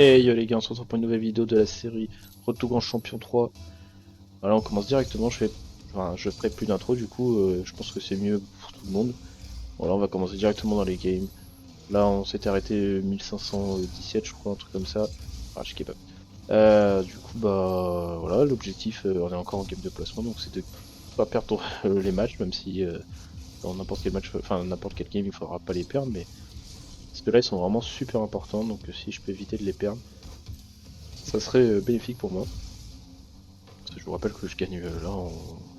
Et yo les gars, on se retrouve pour une nouvelle vidéo de la série Road to Grand Champion 3. Voilà, on commence directement, je ferai plus d'intro du coup, je pense que c'est mieux pour tout le monde. Voilà, on va commencer directement dans les games. Là, on s'était arrêté 1517, je crois, un truc comme ça. Ah, je sais pas. Du coup, bah voilà, l'objectif, on est encore en game de placement, donc c'est de pas perdre les matchs, même si dans n'importe quel match, enfin n'importe quel game, il faudra pas les perdre, mais parce que là, ils sont vraiment super importants, donc si je peux éviter de les perdre, ça serait bénéfique pour moi. Parce que je vous rappelle que je gagne là,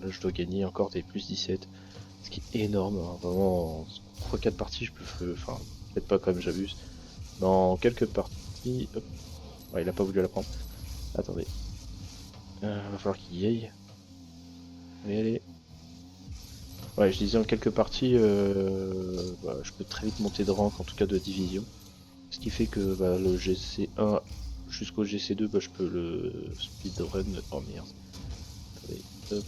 je dois gagner encore des plus 17, ce qui est énorme, hein. Vraiment en 3-4 parties je peux, enfin peut-être pas quand même, j'abuse. Dans quelques parties, hop, ouais, il a pas voulu la prendre. Attendez, va falloir qu'il y aille. Allez, allez. Ouais, je disais en quelques parties, bah, je peux très vite monter de rank, en tout cas de division. Ce qui fait que bah, le GC1 jusqu'au GC2, bah, je peux le speedrun. Oh merde. Attendez, hop.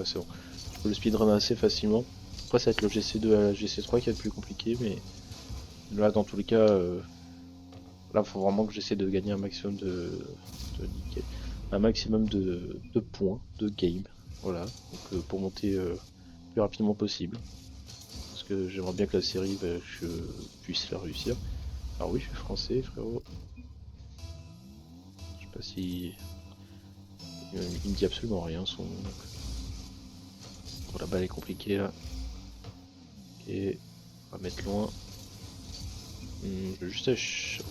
C'est bon. Je peux le speedrun assez facilement. Après, ça va être le GC2 à la GC3 qui est le plus compliqué, mais là, dans tous les cas, là, il faut vraiment que j'essaie de gagner un maximum un maximum de points, de game. Voilà, donc pour monter le plus rapidement possible. Parce que j'aimerais bien que la série, bah, je puisse la réussir. Alors oui, je suis français, frérot. Je sais pas si... Il me dit absolument rien, son... Bon, la balle est compliquée, là. Ok, on va mettre loin. Je vais juste ok,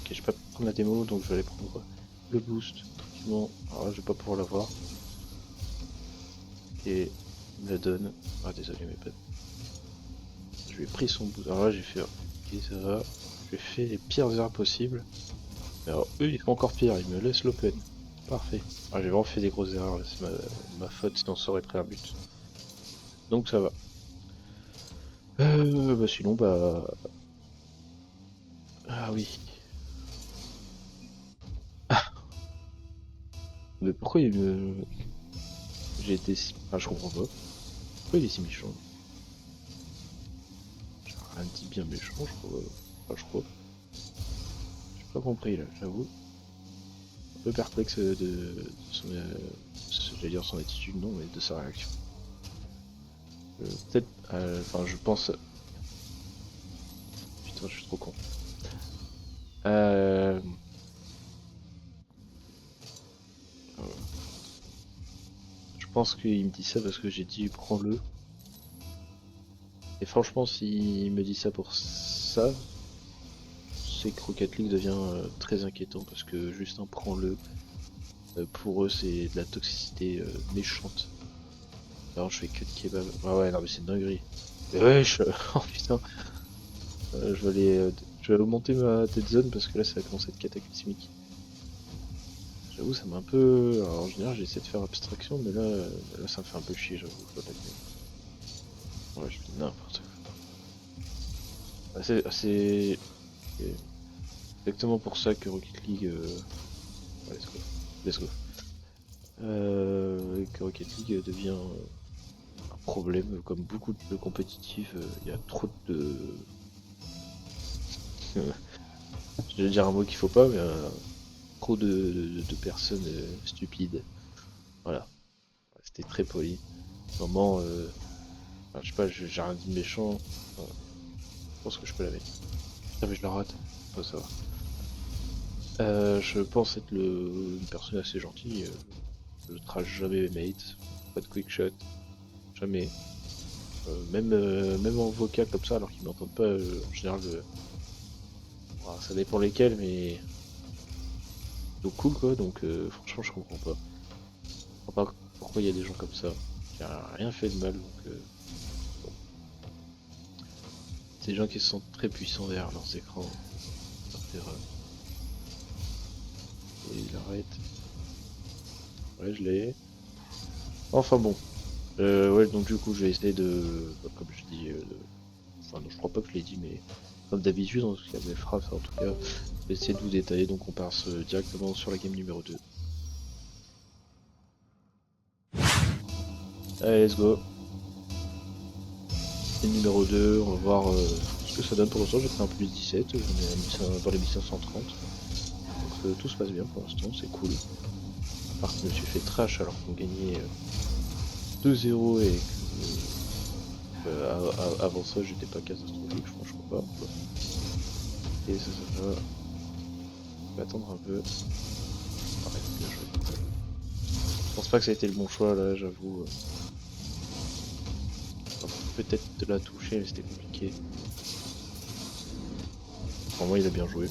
je vais pas prendre la démo, donc je vais aller prendre le boost tranquillement. Alors là, je vais pas pouvoir l'avoir. Ok, il me la donne. Ah, désolé mes potes. Je lui ai pris son boost. Alors là, j'ai fait... Ok, ça va. J'ai fait les pires erreurs possibles. Mais alors, eux, ils font encore pire. Ils me laissent l'open. Parfait. Ah, j'ai vraiment fait des grosses erreurs. C'est ma faute, sinon ça aurait pris un but. Donc ça va. Bah sinon, bah... Ah oui. Mais pourquoi il me... J'ai été si... Ah, je comprends pas. Pourquoi il est si méchant? J'ai rien dit bien méchant, je crois. Enfin, je crois. J'ai pas compris, là, j'avoue. Un peu perplexe de son... j'allais dire son attitude, non, mais de sa réaction. Peut-être... Enfin, je pense... Putain, je suis trop con. Euh... Je pense qu'il me dit ça parce que j'ai dit prends-le. Et franchement, s'il me dit ça pour ça, c'est que Rocket League devient très inquiétant parce que juste un prends-le, pour eux c'est de la toxicité méchante. Alors je fais que de kebab. Ah ouais, non mais c'est une dinguerie. Mais ouais, oh putain, je vais augmenter ma dead zone parce que là ça commence à être cataclysmique. J'avoue, ça m'a un peu. Alors en général, j'essaie de faire abstraction, mais là ça me fait un peu chier, j'avoue, je dois l'admettre. Ouais, je fais n'importe quoi. C'est exactement pour ça que Rocket League. Ouais, let's go. Let's go. Que Rocket League devient un problème, comme beaucoup de jeux compétitifs, il y a trop de... Je vais dire un mot qu'il faut pas, mais trop de personnes stupides. Voilà, c'était très poli. Vraiment, enfin, je sais pas, j'ai rien dit de méchant. Enfin, je pense que je peux la mettre. Putain, mais je la rate. Oh, ça va. Je pense être une personne assez gentille. Je trash jamais mes mates. Pas de quick shot. Jamais. Même en vocal comme ça, alors qu'ils m'entendent pas, en général, voilà, ça dépend lesquels, mais donc cool quoi, donc franchement je comprends pas. Je comprends pas pourquoi il y a des gens comme ça. J'ai rien fait de mal, donc bon. C'est des gens qui se sentent très puissants derrière leurs écrans. Et il arrête. Ouais, je l'ai. Enfin bon. Ouais, donc du coup je vais essayer de, bah, comme je dis, enfin non, je crois pas que je l'ai dit, mais comme d'habitude, en tout cas mes phrases en tout cas, je vais essayer de vous détailler, donc on passe directement sur la game numéro 2. Allez, let's go. Et numéro 2, on va voir ce que ça donne pour l'instant. J'ai pris un plus 17, j'en ai dans les 1530. Donc tout se passe bien pour l'instant, c'est cool. À part que je me suis fait trash alors qu'on gagnait 2-0 et que avant ça j'étais pas catastrophique, franchement pas. Et ça va. Je vais attendre un peu. Arrête, bien joué. Je pense pas que ça a été le bon choix là, j'avoue. Peut-être de la toucher, mais c'était compliqué. Pour moi, il a bien joué.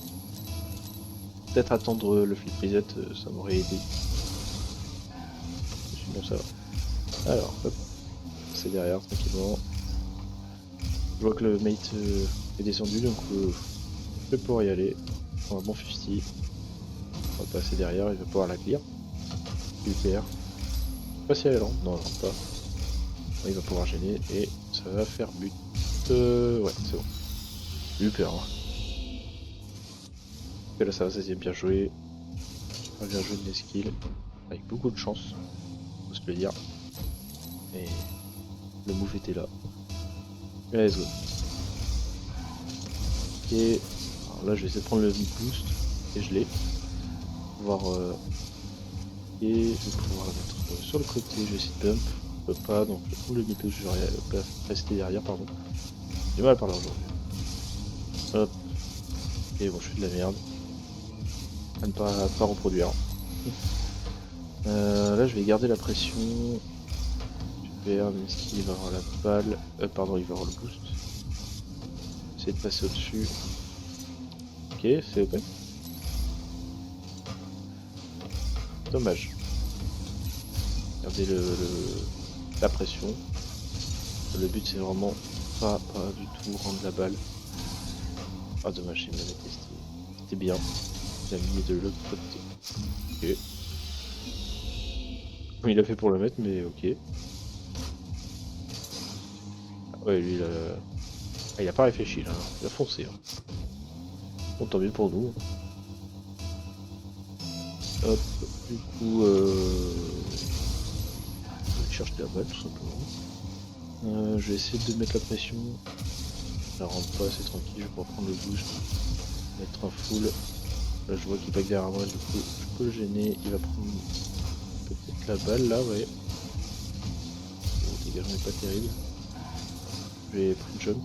Peut-être attendre le flip reset, ça m'aurait aidé. Sinon, ça va. Alors, hop, c'est derrière tranquillement. Je vois que le mate est descendu, donc je vais pouvoir y aller. On va bon 50. On va passer derrière, il va pouvoir la clear. Super. Pas si elle est lente, non, pas. Il va pouvoir gêner et ça va faire but. Ouais, c'est bon. Super. Hein. Et là, ça va, ça s'est bien joué. Bien joué de mes skills. Avec beaucoup de chance, faut se le dire. Et le move était là. Et let's go. Et alors là, je vais essayer de prendre le boost. Et je l'ai. Pouvoir. Et je vais pouvoir le mettre sur le côté. Je vais essayer de bump. Je peux pas, donc je prends le mid boost. Je vais rester derrière, pardon. J'ai du mal à parler aujourd'hui. Hop. Et bon, je suis de la merde. À ne pas reproduire. Là, je vais garder la pression. Super, même s'il va avoir la balle. Pardon, il va avoir le boost. Essayer de passer au-dessus. Ok, c'est ok. Dommage. Gardez la pression. Le but c'est vraiment pas du tout rendre la balle. Ah dommage, il m'avait testé. C'était bien. Il a mis de l'autre côté. Ok. Il a fait pour le mettre, mais ok. Ah ouais, lui il a pas réfléchi là. Il a foncé. Hein. Bon, tant mieux pour nous. Hop, du coup, je cherche la balle tout simplement. Je vais essayer de mettre la pression. Je la rentre pas, c'est tranquille, je vais pouvoir prendre le boost. Mettre un full. Là je vois qu'il back derrière moi, du coup je peux le gêner. Il va prendre peut-être la balle là, ouais. Bon, dégagement n'est pas terrible. Je vais prendre jump.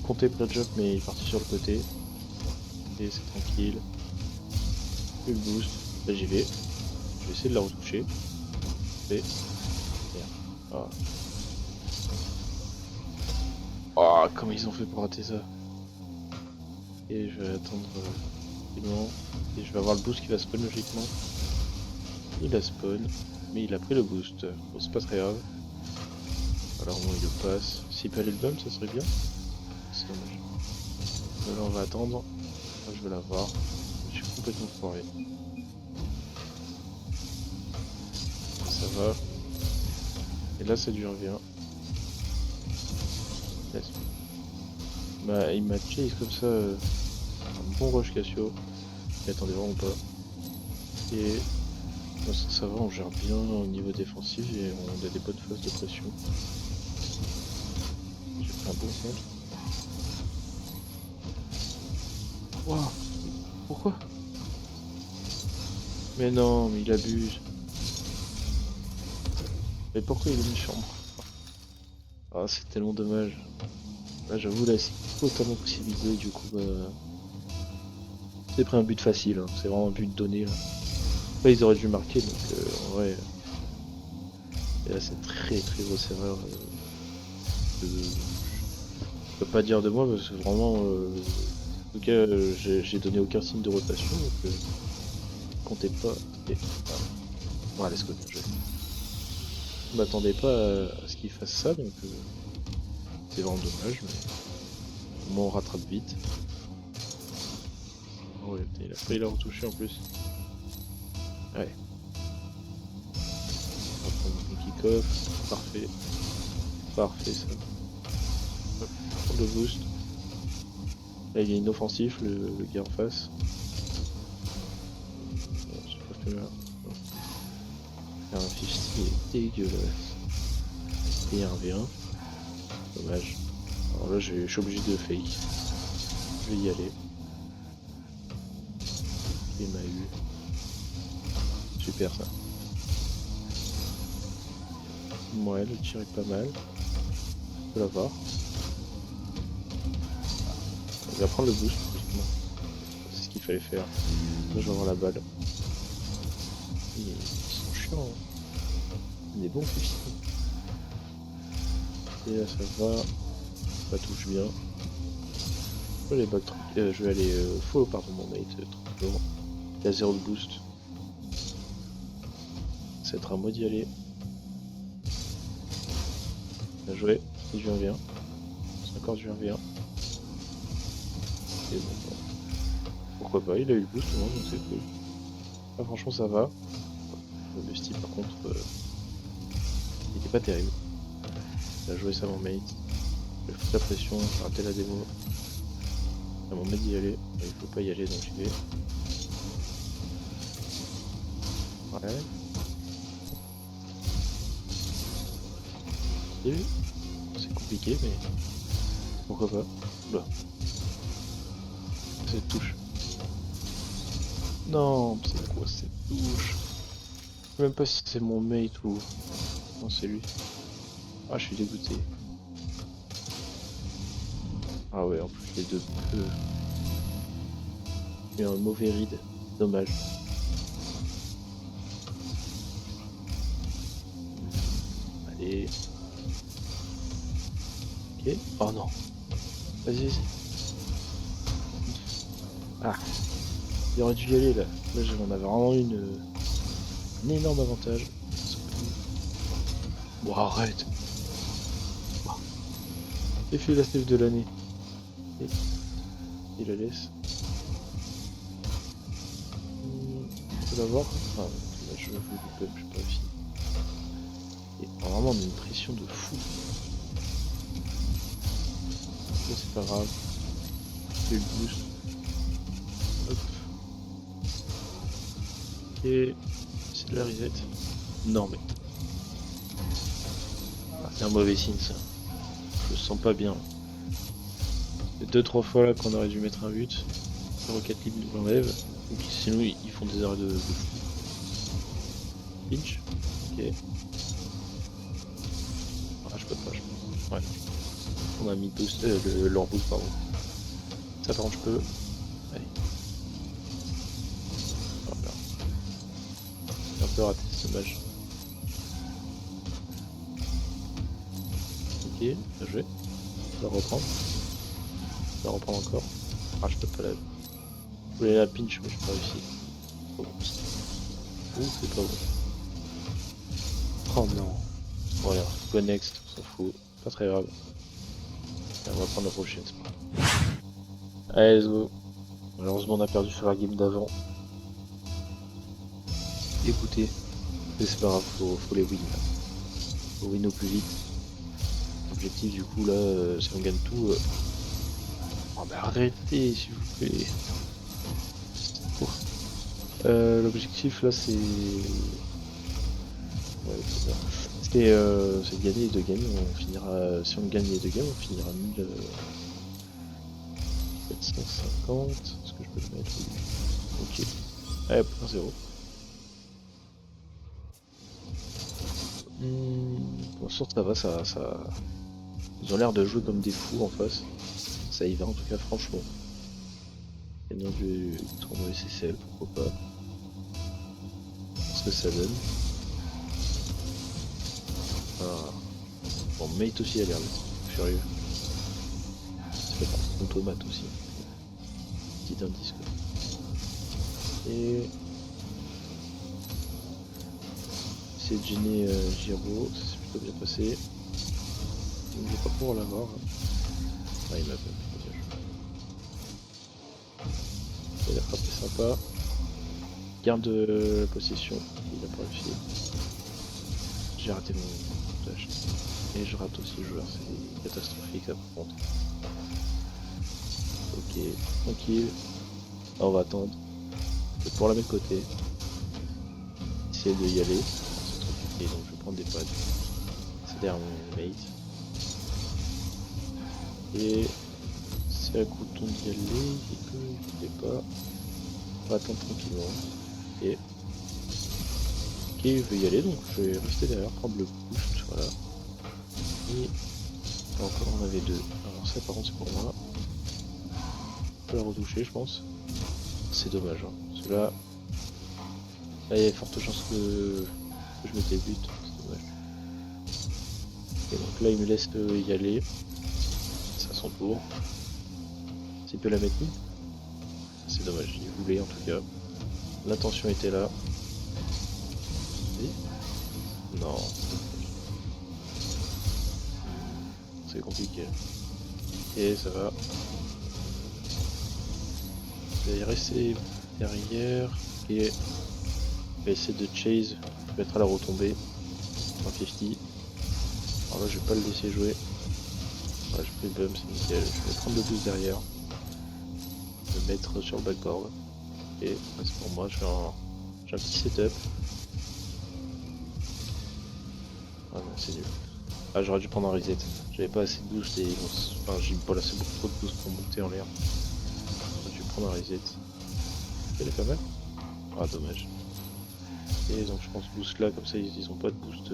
Compter pour le jump, mais il est parti sur le côté. Et c'est tranquille. Plus le boost. Là j'y vais. Je vais essayer de la retoucher. Et. Ah. Oh, comment ils ont fait pour rater ça. Et je vais attendre rapidement. Et je vais avoir le boost qui va spawn logiquement. Il a spawn, mais il a pris le boost. Bon, c'est pas très grave. Alors bon, il le passe. S'il peut aller le bump, ça serait bien. C'est dommage. Là, on va attendre. Là, je vais l'avoir. Je suis complètement foiré. Ça va. Et là, c'est du 1v1. Laisse. Bah, il m'a chase comme ça. Un bon rush Cassio. Mais attendez vraiment pas. Et ça va, on gère bien au niveau défensif et on a des bonnes phases de pression. J'ai fait un bon centre. Waouh, pourquoi? Mais non, mais il abuse. Mais pourquoi il est méchant? Ah, c'est tellement dommage. Là, j'avoue, là, c'est totalement possibilité. Du coup, bah. C'est pris un but facile. Hein. C'est vraiment un but donné. Là. Après, ils auraient dû marquer, donc en vrai. Et là, c'est très grosse erreur. Je peux pas dire de moi, parce que vraiment. En tout cas, j'ai donné aucun signe de rotation, donc. Comptez pas. Et, voilà. Voilà, let's go, bien joué. Je m'attendais pas à ce qu'il fasse ça, donc. C'est vraiment dommage, mais. Au moins, on rattrape vite. Oh ouais, il a failli la retoucher en plus. Ouais. On va prendre le kick-off. Parfait. Parfait ça. Hop, prendre le boost. Là il y a une offensive, le gars en face. J'ai pas fait mal. Faire un 50 est dégueulasse. Et un V1. Dommage. Alors là je suis obligé de fake. Je vais y aller. Il m'a eu. Super ça. Ouais, le tir est pas mal. On peut l'avoir. On va prendre le boost, justement. C'est ce qu'il fallait faire. Là je vais avoir la balle. Ils sont chiants. Hein. Des bons fusils. Et là ça va. Ça touche bien. Je vais aller back je vais aller follow pardon mon mate tranquillement. Il a 0 de boost. Ça va être à moi d'y aller. Bien joué, c'est du 1v1. C'est encore du 1v1. Et bon, pourquoi pas, il a eu le boost au moins, donc c'est cool. Ah, franchement ça va. Le bestie par contre, il était pas terrible. Il a joué ça mon mate. J'ai fait la pression, j'ai raté la démo. À mon mate d'y aller, il faut pas y aller donc j'y vais. Ouais. C'est compliqué mais pourquoi pas. Oula. Cette touche. Non, c'est quoi cette touche? Je sais même pas si c'est mon mate ou... Non c'est lui. Ah je suis dégoûté. Ah ouais en plus les deux peu... Il y a un mauvais ride. Dommage. Allez. Ok. Oh non. Vas-y, vas-y. Ah. Il aurait dû y aller là. Là j'en avais vraiment un énorme avantage. Bon arrête. J'ai fait la save de l'année. Et il la laisse. On peut l'avoir. Ah, là je veux du pump, j'ai pas réussi. Et vraiment on a une pression de fou. Mais c'est pas grave. J'ai le boost. Hop. Et c'est de la reset. Non mais. Ah, c'est un mauvais signe ça. Je le sens pas bien. C'est 2-3 fois là qu'on aurait dû mettre un but. 0-4 libres nous l'enlève. Sinon ils font des arrêts de fou. Pinch. Ok. Ah je peux pas. Ouais. On a mis boost, leur boost pardon. Ça par contre je peux. Allez. Voilà. J'ai un peu raté, c'est dommage. Ok, bien joué. Je la reprends. Je la reprends encore. Ah je peux pas la... Je voulais la pinch mais j'ai pas réussi. Oh, c'est pas bon. Oh non. Voilà, go next, on s'en fout. Pas très grave. Et on va prendre la prochaine, c'est pas grave. Allez, let's go. Malheureusement on a perdu sur la game d'avant. Écoutez, mais c'est pas grave, faut les win. Faut win au plus vite. L'objectif du coup là, si on gagne tout... Oh mais arrêtez s'il vous plaît. L'objectif là c'est... Ouais, c'est ça. C'est de gagner les deux games, on finira... Si on gagne les deux games, on finira 1750. Est-ce que je peux le mettre? Ok. Allez, 1-0. Bon, sûr ça va, ça... Ils ont l'air de jouer comme des fous en face. Ça y va en tout cas franchement. Gagnant du tournoi SSL, pourquoi pas. Ce que ça donne. Ah. Bon, mate aussi a l'air furieux. Ça fait partie de mon tomate aussi. Petit indice quoi. Et... C'est de gêner Giro, ça s'est plutôt bien passé. Donc je vais pas pouvoir l'avoir. Ah il m'a pas bien joué. Il a frappé sympa. Garde la possession, il a pas réussi. J'ai raté mon flash. Et je rate aussi le joueur, c'est catastrophique ça par contre. Ok, tranquille. Là, on va attendre. Et pour la mettre de côté. Essayer de y aller. C'est trop compliqué donc je vais prendre des pads. C'est derrière mon mate. Et c'est à Crouton d'y aller, et que je ne sais pas. On va attendre tranquillement. Et il veut y aller, donc je vais rester derrière, prendre le boost, voilà. Et encore on avait deux. Alors ça par contre c'est pour moi. Je peux la retoucher je pense. C'est dommage, hein. Parce que là, il y a forte chance que je mette les buts, c'est dommage. Et donc là il me laisse y aller. C'est à son tour. S'il peut la mettre mid. C'est dommage, il voulait en tout cas. L'intention était là. Et... non. C'est compliqué. Et ça va. Je vais rester derrière. Et je vais essayer de chase. Je vais mettre à la retombée. En 50. Alors là je vais pas le laisser jouer. Ouais, je fais le bump, c'est nickel. Je vais prendre le boost derrière. Je vais mettre sur le backboard. Et c'est pour moi, j'ai un petit setup. Ah non, c'est nul. Ah, j'aurais dû prendre un reset. J'avais pas assez de boost et enfin, j'ai pas assez beaucoup trop de boost pour monter en l'air. J'aurais dû prendre un reset. Elle est pas mal. Ah, dommage. Et donc je pense boost là, comme ça ils ont pas de boost,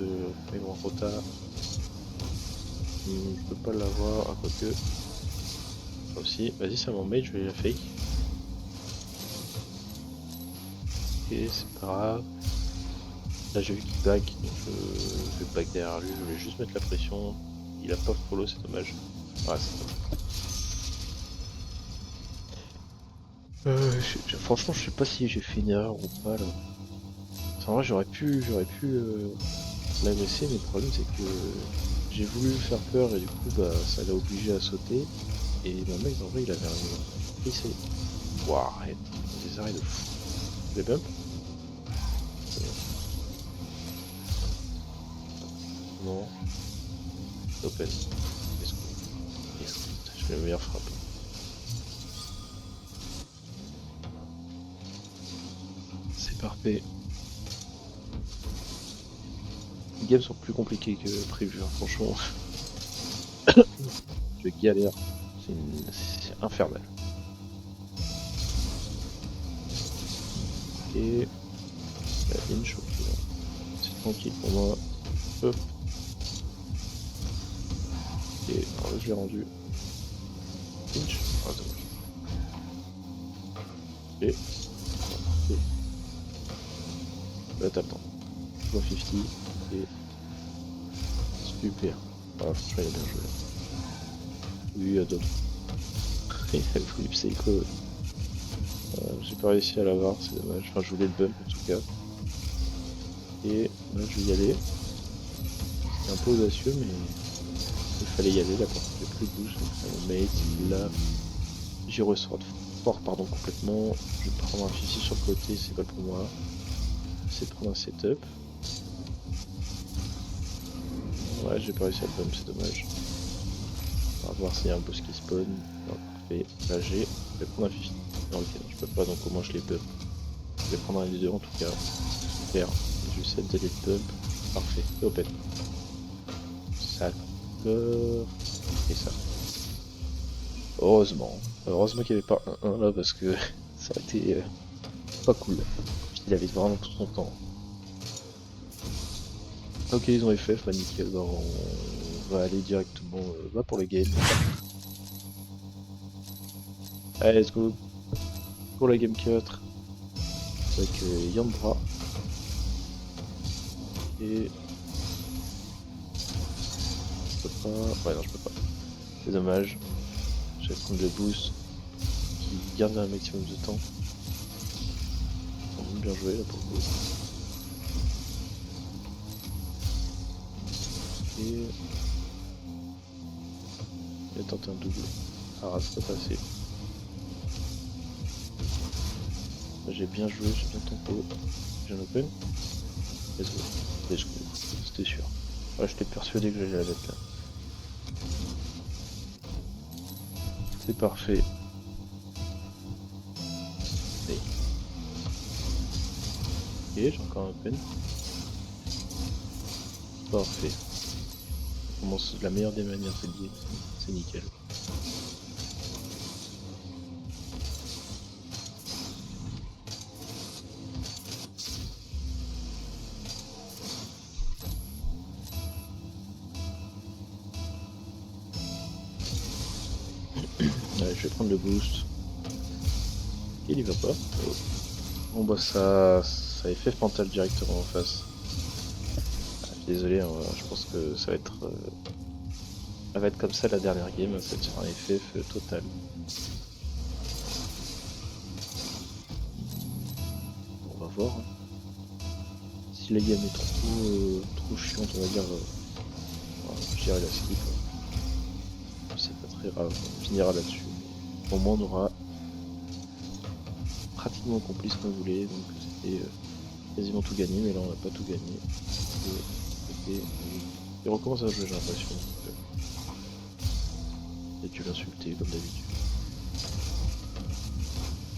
mais bon, rota. Je peux pas l'avoir, à quoique. Ça aussi. Vas-y, ça m'embête, je vais la fake. Et c'est pas grave. Là j'ai vu qu'il back, donc je vais back derrière lui, je voulais juste mettre la pression. Il a pas follow, c'est dommage. Ouais, c'est dommage. Franchement je sais pas si j'ai fait une erreur ou pas là. Enfin, en vrai j'aurais pu l'agresser, mais le problème c'est que j'ai voulu lui faire peur et du coup bah ça l'a obligé à sauter. Et mon mec en vrai il avait un pris. Waouh, arrête, des arrêts de fou. Les bumps. Non. Open. Let's go. Yes. Je fais la meilleure frappe. C'est parfait. Les games sont plus compliqués que prévu, hein, franchement. Je galère. C'est infernal. Et la inch, ok. C'est tranquille pour moi. Hop. Et alors là je l'ai rendu. Inch. Ah dommage. Et. Là t'attends. 150 et. Super. Ah franchement il a bien joué. Oui, il y a d'autres. Il a voulu psycho. J'ai pas réussi à l'avoir, c'est dommage. Enfin je voulais le bump en tout cas. Et là je vais y aller. C'est un peu audacieux mais il fallait y aller là parce que j'ai plus de boost. Donc mon mate là. J'y ressors fort pardon complètement. Je vais prendre un fichier sur le côté, c'est pas pour moi. C'est de prendre un setup. Ouais j'ai pas réussi à le bump, c'est dommage. On va voir s'il y a un boss qui spawn. Non, parfait. Là j'ai. Je vais prendre un fichier. Non ok non, je peux pas donc au moins je les bump. Je vais prendre un des deux en tout cas. Super. Je vais essayer d'aller le bump. Parfait. C'est open. Ça et ça. Heureusement. Heureusement qu'il n'y avait pas un 1 là parce que ça a été pas cool. Il avait vraiment tout son temps. Ok ils ont FF, bah nickel, bah, on va aller directement pour le game. Allez let's go pour la game 4 avec Yandra. Et je peux pas. Ouais non je peux pas. C'est dommage. Je vais prendre le boost qui garde un maximum de temps. On a bien joué là pour le coup. Et il a tenté un double. Ah c'est pas passé. J'ai bien joué, j'ai bien tempo. J'ai un open. Let's go. Let's go. C'était sûr. Ouais, j'étais persuadé que j'allais la mettre là. C'est parfait. Et j'ai encore un open. Parfait. On commence de la meilleure des manières, c'est lié. C'est nickel. je vais prendre le boost. Il y va pas. Oh. Bon bah ça FF mental directement en face. Désolé, hein, je pense que ça va être comme ça la dernière game, ça va être sur un FF total. On va voir. Hein. Si la game est trop chiante, on va dire, je dirais la slip. C'est pas très grave, on finira là-dessus. Au moins on aura pratiquement accompli ce qu'on voulait, donc c'était quasiment tout gagné, mais là on n'a pas tout gagné. Il recommence à jouer, j'ai l'impression. Il a dû l'insulter comme d'habitude.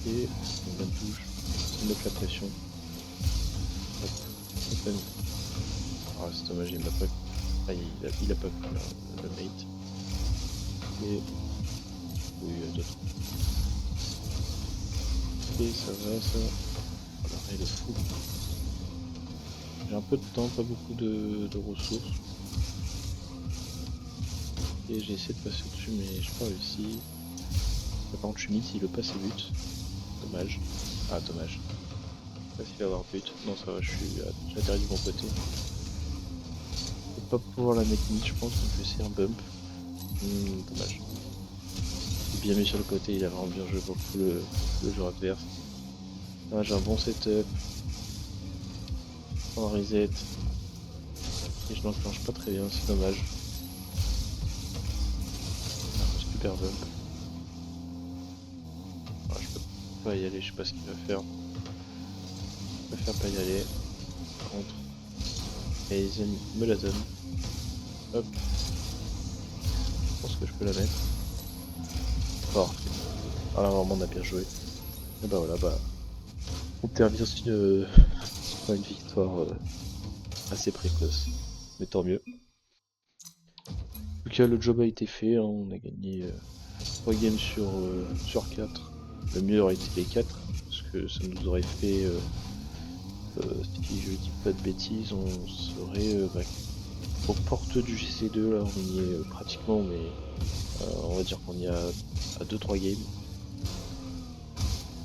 Et on vient de touche, ça me met la pression. Hop, ah c'est dommage, il m'a pas. Ah, il a pas pris le mate. Et. Oui, il y a d'autres. Et ça va, ça. Oh là, il est fou. J'ai un peu de temps, pas beaucoup de ressources. Et j'ai essayé de passer dessus, mais j'ai pas réussi. Par contre, je suis mid, il le passe et but. Dommage. Ah, dommage. Je sais pas s'il va avoir but. Non, ça va, j'ai atterri du bon côté. Je vais pas pouvoir la mettre mid, je pense, donc je vais essayer un bump. Dommage. Il est bien mis sur le côté, il a vraiment bien joué pour le joueur adverse. Ah, j'ai un bon setup. En reset. Et je l'enclenche pas très bien, c'est dommage. Ah, super bump. Ah, je peux pas y aller, je sais pas ce qu'il va faire. Je préfère pas y aller. Par contre. Et Aizen me la donne. Hop. Je pense que je peux la mettre. Fort. Ah là vraiment on a bien joué. Et bah voilà, bah. On termine sur une victoire assez précoce. Mais tant mieux. En tout cas le job a été fait, hein. On a gagné 3 games sur 4. Le mieux aurait été les 4. Parce que ça nous aurait fait, si je dis pas de bêtises, on serait aux portes du GC2, là on y est pratiquement, mais on va dire qu'on y est à 2-3 games.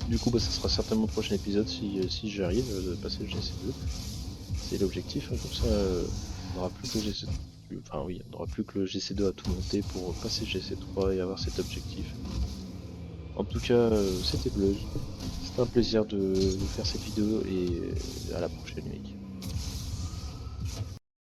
Du coup bah, ça sera certainement le prochain épisode si j'arrive de passer le GC2. C'est l'objectif, hein, comme ça on n'aura plus que le GC2. Enfin oui, on n'aura plus que le GC2 à tout monter pour passer le GC3 et avoir cet objectif. En tout cas, c'était Bleuze. C'était un plaisir de faire cette vidéo et à la prochaine, mec.